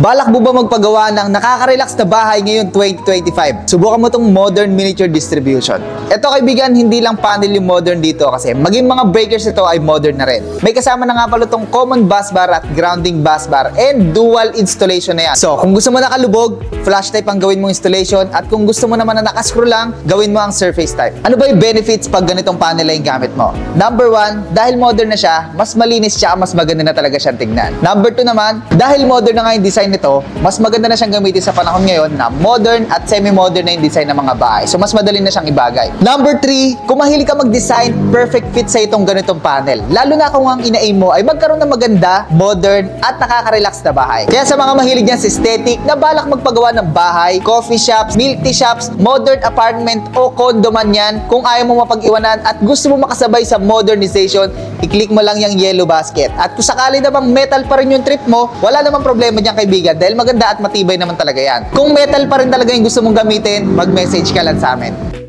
Balak mo ba magpagawa ng nakaka-relax na bahay ngayon 2025? Subukan mo tong modern miniature distribution. Ito kaibigan, hindi lang panel yung modern dito kasi maging mga breakers ito ay modern na rin. May kasama na nga pala tong common bus bar at grounding bus bar and dual installation na yan. So kung gusto mo nakalubog, flash type ang gawin mong installation, at kung gusto mo naman na nakascrew lang, gawin mo ang surface type. Ano ba yung benefits pag ganitong panel ay gamit mo? Number 1, dahil modern na siya, mas malinis siya, mas maganda na talaga siyang tignan. Number 2 naman, dahil modern na nga yung design nito, mas maganda na siyang gamitin sa panahon ngayon na modern at semi-modern na yung design ng mga bahay. So mas madali na siyang ibagay. Number 3, kung mahilig ka mag-design, perfect fit sa itong ganitong panel. Lalo na kung ang ina-aim mo ay magkaroon ng maganda, modern at nakaka-relax na bahay. Kaya sa mga mahilig niyan sa aesthetic na balak magpagawa ng bahay, coffee shops, milk tea shops, modern apartment o condo man yan, kung ayaw mo mapag-iwanan at gusto mo makasabay sa modernization, i-click mo lang yung yellow basket. At kung sakali namang metal pa rin yung trip mo, wala namang problema dyan kaibigan dahil maganda at matibay naman talaga yan. Kung metal pa rin talaga yung gusto mong gamitin, mag-message ka lang sa amin.